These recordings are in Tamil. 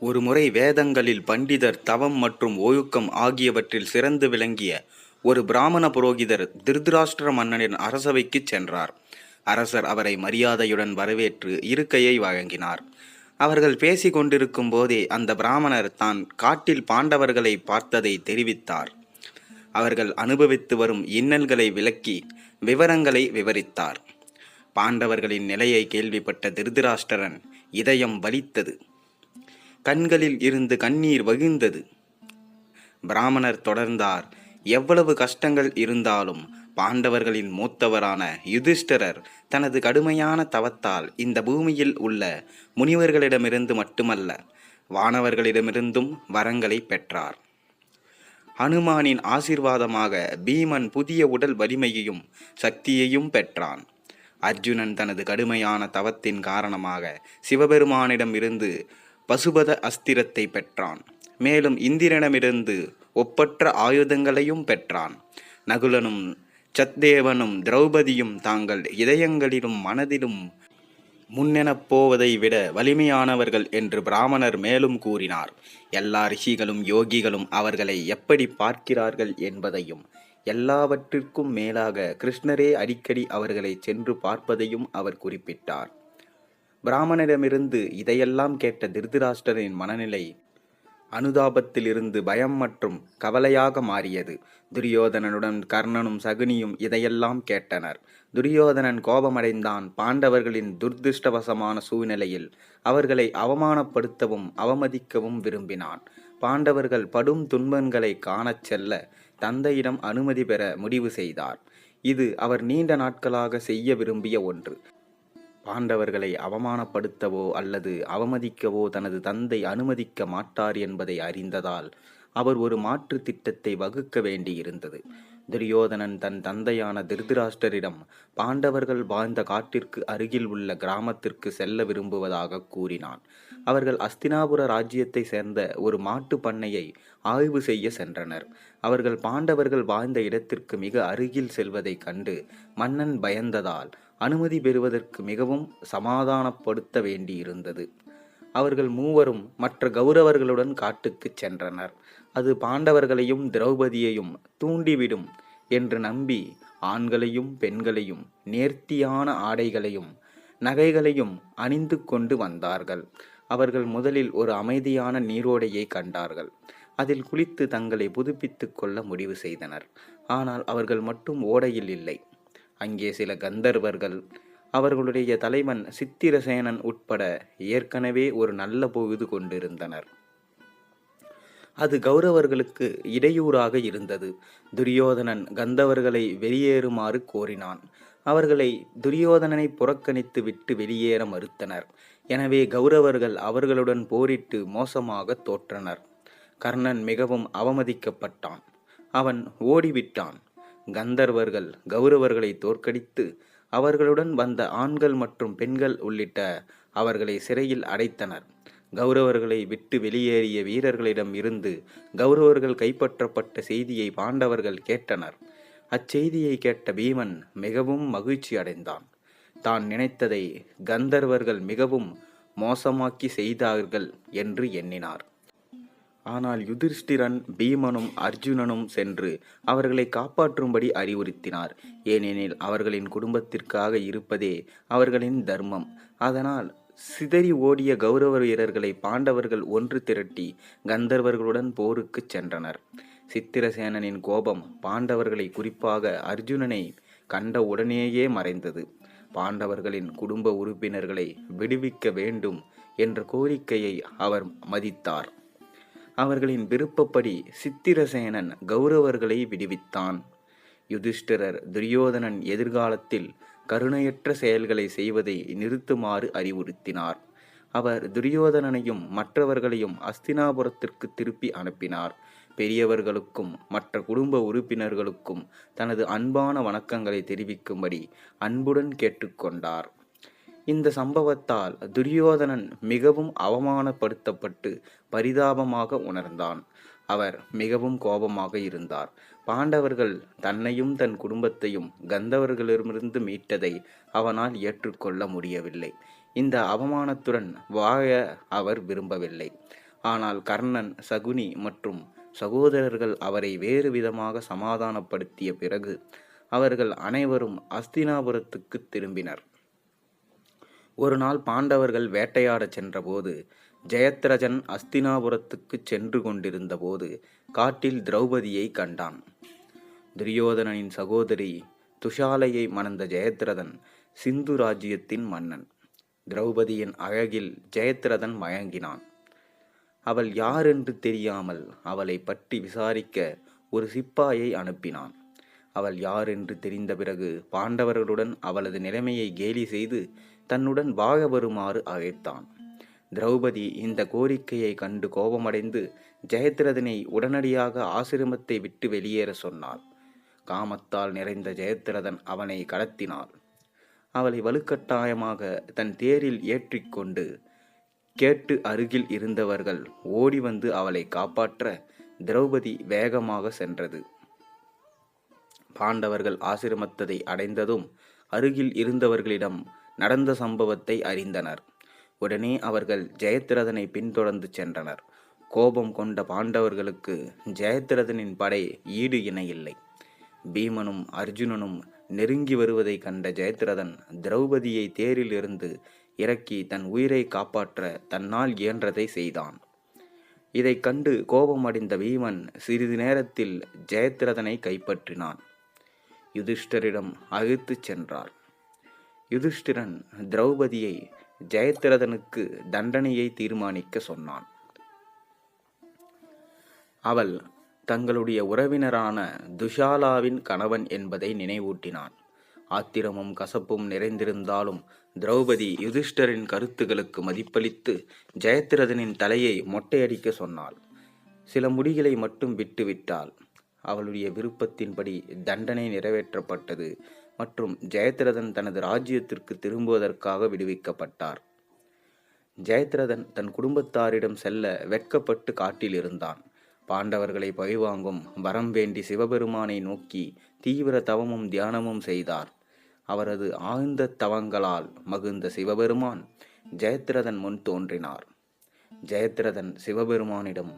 ஒருமுறை வேதங்களில் பண்டிதர் தவம் மற்றும் ஒழுக்கம் ஆகியவற்றில் சிறந்து விளங்கிய ஒரு பிராமண புரோகிதர் திருதராஷ்டிர மன்னனின் அரசவைக்குச் சென்றார். அரசர் அவரை மரியாதையுடன் வரவேற்று இருக்கையை வழங்கினார். அவர்கள் பேசிக் கொண்டிருக்கும் போதே அந்த பிராமணர் தான் காட்டில் பாண்டவர்களை பார்த்ததை தெரிவித்தார். அவர்கள் அனுபவித்து வரும் இன்னல்களை விளக்கி விவரங்களை விவரித்தார். பாண்டவர்களின் நிலையை கேள்விப்பட்ட திருதராஷ்டிரன் இதயம் வலித்தது. கண்களில் இருந்து கண்ணீர் வழிந்தது. பிராமணர் தொடர்ந்தார். எவ்வளவு கஷ்டங்கள் இருந்தாலும் பாண்டவர்களின் மூத்தவரான யுதிஷ்டிரர் தனது கடுமையான தவத்தால் இந்த பூமியில் உள்ள முனிவர்களிடமிருந்து மட்டுமல்ல, வானவர்களிடமிருந்தும் வரங்களை பெற்றார். ஹனுமானின் ஆசீர்வாதமாக பீமன் புதிய உடல் வலிமையையும் சக்தியையும் பெற்றான். அர்ஜுனன் தனது கடுமையான தவத்தின் காரணமாக சிவபெருமானிடம் இருந்து பசுபத அஸ்திரத்தை பெற்றான். மேலும் இந்திரனிடமிருந்து ஒப்பற்ற ஆயுதங்களையும் பெற்றான். நகுலனும் சத்தேவனும் திரௌபதியும் தாங்கள் இதயங்களிலும் மனதிலும் முன்னெனப் போவதை விட வலிமையானவர்கள் என்று பிராமணர் மேலும் கூறினார். எல்லா ரிஷிகளும் யோகிகளும் அவர்களை எப்படி பார்க்கிறார்கள் என்பதையும், எல்லாவற்றிற்கும் மேலாக கிருஷ்ணரே அடிக்கடி அவர்களை சென்று பார்ப்பதையும் அவர் குறிப்பிட்டார். பிராமணரிடமிருந்து இதையெல்லாம் கேட்ட திருதராஷ்டிரரின் மனநிலை அனுதாபத்திலிருந்து பயம் மற்றும் கவலையாக மாறியது. துரியோதனனுடன் கர்ணனும் சகுனியும் இதையெல்லாம் கேட்டனர். துரியோதனன் கோபமடைந்தான். பாண்டவர்களின் துர்திருஷ்டவசமான சூழ்நிலையில் அவர்களை அவமானப்படுத்தவும் அவமதிக்கவும் விரும்பினான். பாண்டவர்கள் படும் துன்பங்களை காணச் செல்ல தந்தையிடம் அனுமதி பெற முடிவு செய்தார். இது அவர் நீண்ட நாட்களாக செய்ய விரும்பிய ஒன்று. பாண்டவர்களை அவமானப்படுத்தவோ அல்லது அவமதிக்கவோ தனது தந்தை அனுமதிக்க மாட்டார் என்பதை அறிந்ததால் அவர் ஒரு மாற்று திட்டத்தை வகுக்க வேண்டியிருந்தது. துரியோதனன் தன் தந்தையான திருதராஷ்டிரரிடம் பாண்டவர்கள் வாழ்ந்த காட்டிற்கு அருகில் உள்ள கிராமத்திற்கு செல்ல விரும்புவதாக கூறினான். அவர்கள் அஸ்தினாபுர ராஜ்யத்தை சேர்ந்த ஒரு மாட்டு பண்ணையை ஆய்வு செய்ய சென்றனர். அவர்கள் பாண்டவர்கள் வாழ்ந்த இடத்திற்கு மிக அருகில் செல்வதைக் கண்டு மன்னன் பயந்ததால் அனுமதி பெறுவதற்கு மிகவும் சமாதானப்படுத்த வேண்டியிருந்தது. அவர்கள் மூவரும் மற்ற கௌரவர்களுடன் காட்டுக்குச் சென்றனர். அது பாண்டவர்களையும் திரௌபதியையும் தூண்டிவிடும் என்று நம்பி ஆண்களையும் பெண்களையும் நேர்த்தியான ஆடைகளையும் நகைகளையும் அணிந்து கொண்டு வந்தார்கள். அவர்கள் முதலில் ஒரு அமைதியான நீரோடையை கண்டார்கள். அதில் குளித்து தங்களை புதுப்பித்துக் கொள்ள முடிவு செய்தனர். ஆனால் அவர்கள் மட்டும் ஓடையில் இல்லை. அங்கே சில கந்தர்வர்கள், அவர்களுடைய தலைவன் சித்திரசேனன் உட்பட ஏற்கனவே ஒரு நல்ல பொழுது கொண்டிருந்தனர். அது கௌரவர்களுக்கு இடையூறாக இருந்தது. துரியோதனன் கந்தவர்களை வெளியேறுமாறு கோரினான். அவர்களை துரியோதனனை புறக்கணித்து விட்டு வெளியேற மறுத்தனர். எனவே கௌரவர்கள் அவர்களுடன் போரிட்டு மோசமாக தோற்றனர். கர்ணன் மிகவும் அவமதிக்கப்பட்டான். அவன் ஓடிவிட்டான். கந்தர்வர்கள் கௌரவர்களை தோற்கடித்து அவர்களுடன் வந்த ஆண்கள் மற்றும் பெண்கள் உள்ளிட்ட அவர்களை சிறையில் அடைத்தனர். கௌரவர்களை விட்டு வெளியேறிய வீரர்களிடம் இருந்து கௌரவர்கள் கைப்பற்றப்பட்ட செய்தியை பாண்டவர்கள் கேட்டனர். அச்செய்தியை கேட்ட பீமன் மிகவும் மகிழ்ச்சி அடைந்தான். தான் நினைத்ததை கந்தர்வர்கள் மிகவும் மோசமாக்கி செய்தார்கள் என்று எண்ணினார். ஆனால் யுதிஷ்டிரன் பீமனும் அர்ஜுனனும் சென்று அவர்களை காப்பாற்றும்படி அறிவுறுத்தினார். ஏனெனில் அவர்களின் குடும்பத்திற்காக இருப்பதே அவர்களின் தர்மம். அதனால் சிதறி ஓடிய கௌரவ வீரர்களை பாண்டவர்கள் ஒன்று திரட்டி கந்தர்வர்களுடன் போருக்குச் சென்றனர். சித்திரசேனனின் கோபம் பாண்டவர்களை, குறிப்பாக அர்ஜுனனை கண்ட உடனேயே மறைந்தது. பாண்டவர்களின் குடும்ப உறுப்பினர்களை விடுவிக்க வேண்டும் என்ற கோரிக்கையை அவர் மதித்தார். அவர்களின் விருப்பப்படி சித்திரசேனன் கௌரவர்களை விடுவித்தான். யுதிஷ்டிரர் துரியோதனன் எதிர்காலத்தில் கருணையற்ற செயல்களை செய்வதை நிறுத்துமாறு அறிவுறுத்தினார். அவர் துரியோதனனையும் மற்றவர்களையும் அஸ்தினாபுரத்திற்கு திருப்பி அனுப்பினார். பெரியவர்களுக்கும் மற்ற குடும்ப உறுப்பினர்களுக்கும் தனது அன்பான வணக்கங்களை தெரிவிக்கும்படி அன்புடன் கேட்டுக்கொண்டார். இந்த சம்பவத்தால் துரியோதனன் மிகவும் அவமானப்படுத்தப்பட்டு பரிதாபமாக உணர்ந்தான். அவர் மிகவும் கோபமாக இருந்தார். பாண்டவர்கள் தன்னையும் தன் குடும்பத்தையும் கந்தவர்களிடமிருந்து மீட்டதை அவனால் ஏற்றுக்கொள்ள முடியவில்லை. இந்த அவமானத்துடன் வாழ அவர் விரும்பவில்லை. ஆனால் கர்ணன், சகுனி மற்றும் சகோதரர்கள் அவரை வேறு விதமாக சமாதானப்படுத்திய பிறகு அவர்கள் அனைவரும் அஸ்தினாபுரத்துக்கு திரும்பினர். ஒரு நாள் பாண்டவர்கள் வேட்டையாடச் சென்றபோது ஜெயத்ரதன் அஸ்தினாபுரத்துக்கு சென்று கொண்டிருந்த போது காட்டில் திரௌபதியை கண்டான். துரியோதனனின் சகோதரி துஷாலையை மணந்த ஜெயத்ரதன் சிந்து ராஜ்யத்தின் மன்னன். திரௌபதியின் அழகில் ஜெயத்ரதன் மயங்கினான். அவள் யாரென்று தெரியாமல் அவளை பற்றி விசாரிக்க ஒரு சிப்பாயை அனுப்பினான். அவள் யாரென்று தெரிந்த பிறகு பாண்டவர்களுடன் அவளது நிலைமையை கேலி செய்து தன்னுடன் வாழ வருமாறு அழைத்தான். திரௌபதி இந்த கோரிக்கையை கண்டு கோபமடைந்து ஜெயத்ரதனை உடனடியாக ஆசிரமத்தை விட்டு வெளியேற சொன்னாள். காமத்தால் நிறைந்த ஜெயத்ரதன் அவனை கடத்தினாள். அவளை வலுக்கட்டாயமாக தன் தேரில் ஏற்றிக்கொண்டு கேட்டு அருகில் இருந்தவர்கள் ஓடி வந்து அவளை காப்பாற்ற திரௌபதி வேகமாக சென்றது. பாண்டவர்கள் ஆசிரமத்தை அடைந்ததும் அருகில் இருந்தவர்களிடம் நடந்த சம்பவத்தை அறிந்தனர். உடனே அவர்கள் ஜெயத்ரதனை பின்தொடர்ந்து சென்றனர். கோபம் கொண்ட பாண்டவர்களுக்கு ஜெயத்ரதனின் படை ஈடு இணையில்லை. பீமனும் அர்ஜுனனும் நெருங்கி வருவதை கண்ட ஜெயத்ரதன் திரௌபதியை தேரில் இருந்து இறக்கி தன் உயிரை காப்பாற்ற தன்னால் இயன்றதை செய்தான். இதை கண்டு கோபமடைந்த பீமன் சிறிது நேரத்தில் ஜெயத்ரதனை கைப்பற்றினான். யுதிஷ்டரிடம் அழைத்துச் சென்றார். யுதிஷ்டிரன் திரௌபதியை ஜெயத்ரதனுக்கு தண்டனையை தீர்மானிக்க சொன்னான். அவள் தங்களுடைய உறவினரான துஷாலாவின் கணவன் என்பதை நினைவூட்டினான். ஆத்திரமும் கசப்பும் நிறைந்திருந்தாலும் திரௌபதி யுதிஷ்டரின் கருத்துகளுக்கு மதிப்பளித்து ஜெயத்ரதனின் தலையை மொட்டையடிக்க சொன்னாள். சில முடிகளை மட்டும் விட்டுவிட்டாள். அவளுடைய விருப்பத்தின்படி தண்டனை நிறைவேற்றப்பட்டது மற்றும் ஜெயத்ரதன் தனது ராஜ்யத்திற்கு திரும்புவதற்காக விடுவிக்கப்பட்டார். ஜெயத்ரதன் தன் குடும்பத்தாரிடம் செல்ல வெட்கப்பட்டு காட்டில் இருந்தான். பாண்டவர்களை பழிவாங்கும் வரம் வேண்டி சிவபெருமானை நோக்கி தீவிர தவமும் தியானமும் செய்தார். அவரது ஆழ்ந்த தவங்களால் மகிழ்ந்த சிவபெருமான் ஜெயத்ரதன் முன் தோன்றினார். ஜெயத்ரதன் சிவபெருமானிடம்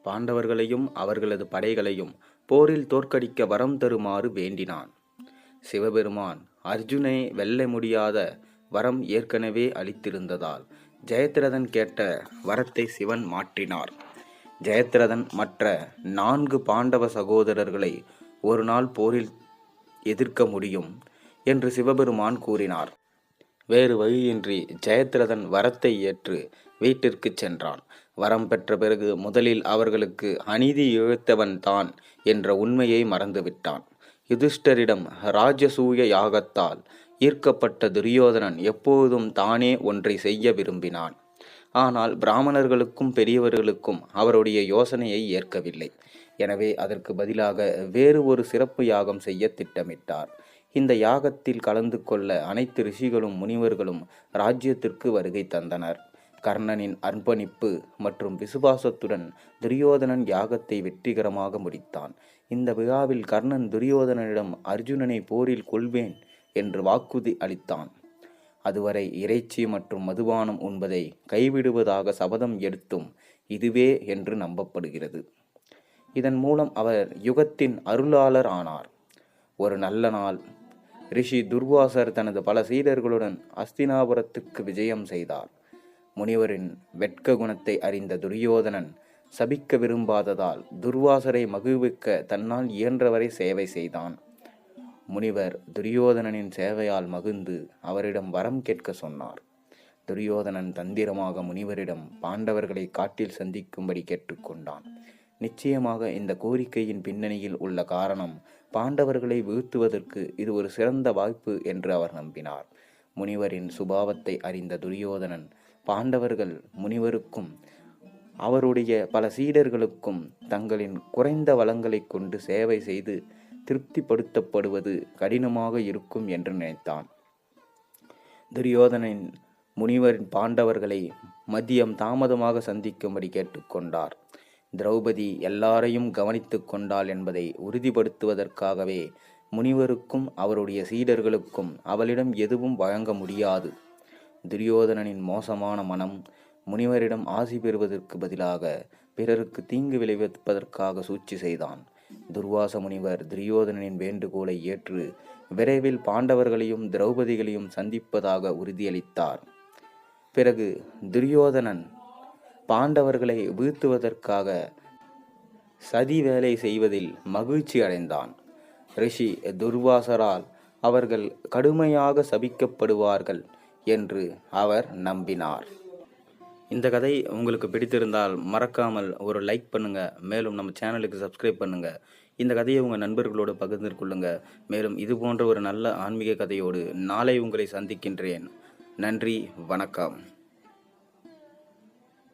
பாண்டவர்களையும் அவர்களது படைகளையும் போரில் தோற்கடிக்க வரம் தருமாறு வேண்டினான். சிவபெருமான் அர்ஜுனை வெல்ல முடியாத வரம் ஏற்கனவே அளித்திருந்ததால் ஜெயத்ரதன் கேட்ட வரத்தை சிவன் மாற்றினார். ஜெயத்ரதன் மற்ற 4 பாண்டவ சகோதரர்களை ஒரு நாள் போரில் எதிர்க்க முடியும் என்று சிவபெருமான் கூறினார். வேறு வழியின்றி ஜெயத்ரதன் வரத்தை ஏற்று வீட்டிற்கு சென்றான். வரம் பெற்ற பிறகு முதலில் அவர்களுக்கு அநீதி இழைத்தவன் தான் என்ற உண்மையை மறந்துவிட்டான். யுதிஷ்டரிடம் ராஜசூய யாகத்தால் ஈர்க்கப்பட்ட துரியோதனன் எப்போதும் தானே ஒன்றை செய்ய விரும்பினான். ஆனால் பிராமணர்களுக்கும் பெரியவர்களுக்கும் அவருடைய யோசனையை ஏற்கவில்லை. எனவே அதற்கு பதிலாக வேறு ஒரு சிறப்பு யாகம் செய்ய திட்டமிட்டார். இந்த யாகத்தில் கலந்து கொள்ள அனைத்து ரிஷிகளும் முனிவர்களும் ராஜ்யத்திற்கு வருகை தந்தனர். கர்ணனின் அர்ப்பணிப்பு மற்றும் விசுவாசத்துடன் துரியோதனன் யாகத்தை வெற்றிகரமாக முடித்தான். இந்த விழாவில் கர்ணன் துரியோதனனிடம் அர்ஜுனனை போரில் கொல்வேன் என்று வாக்குறுதி அளித்தான். அதுவரை இறைச்சி மற்றும் மதுபானம் உண்பதை கைவிடுவதாக சபதம் எடுத்தும் இதுவே என்று நம்பப்படுகிறது. இதன் மூலம் அவர் யுகத்தின் அருளாளர் ஆனார். ஒரு நல்ல நாள் ரிஷி துர்வாசர் தனது பல சீடர்களுடன் அஸ்தினாபுரத்துக்கு விஜயம் செய்தார். முனிவரின் வெட்க குணத்தை அறிந்த துரியோதனன் சபிக்க விரும்பாததால் துர்வாசரை மகிழ்விக்க தன்னால் இயன்றவரை சேவை செய்தான். முனிவர் துரியோதனனின் சேவையால் மகிழ்ந்து அவரிடம் வரம் கேட்க சொன்னார். துரியோதனன் தந்திரமாக முனிவரிடம் பாண்டவர்களை காட்டில் சந்திக்கும்படி கேட்டுக்கொண்டான். நிச்சயமாக இந்த கோரிக்கையின் பின்னணியில் உள்ள காரணம் பாண்டவர்களை வீழ்த்துவதற்கு இது ஒரு சிறந்த வாய்ப்பு என்று அவர் நம்பினார். முனிவரின் சுபாவத்தை அறிந்த துரியோதனன் பாண்டவர்கள் முனிவருக்கும் அவருடைய பல சீடர்களுக்கும் தங்களின் குறைந்த வளங்களை கொண்டு சேவை செய்து திருப்திப்படுத்தப்படுவது கடினமாக இருக்கும் என்று நினைத்தான். துரியோதனின் முனிவரின் பாண்டவர்களை மதியம் தாமதமாக சந்திக்கும்படி கேட்டுக்கொண்டார். திரௌபதி எல்லாரையும் கவனித்து கொண்டாள் என்பதை உறுதிப்படுத்துவதற்காகவே முனிவருக்கும் அவருடைய சீடர்களுக்கும் அவளிடம் எதுவும் வழங்க முடியாது. துரியோதனனின் மோசமான மனம் முனிவரிடம் ஆசி பெறுவதற்கு பதிலாக பிறருக்கு தீங்கு விளைவிப்பதற்காக சூழ்ச்சி செய்தான். துர்வாச முனிவர் துரியோதனனின் வேண்டுகோளை ஏற்று விரைவில் பாண்டவர்களையும் திரௌபதிகளையும் சந்திப்பதாக உறுதியளித்தார். பிறகு துரியோதனன் பாண்டவர்களை வீழ்த்துவதற்காக சதி வேலை செய்வதில் மகிழ்ச்சி அடைந்தான். ரிஷி துர்வாசரால் அவர்கள் கடுமையாக சபிக்கப்படுவார்கள் என்று அவர் நம்பினார். இந்த கதை உங்களுக்கு பிடித்திருந்தால் மறக்காமல் ஒரு லைக் பண்ணுங்க. மேலும் நம்ம சேனலுக்கு சப்ஸ்கிரைப் பண்ணுங்க. இந்த கதையை உங்கள் நண்பர்களோடு பகிர்ந்து கொள்ளுங்க. மேலும் இது போன்ற ஒரு நல்ல ஆன்மீக கதையோடு நாளை உங்களை சந்திக்கின்றேன். நன்றி, வணக்கம்.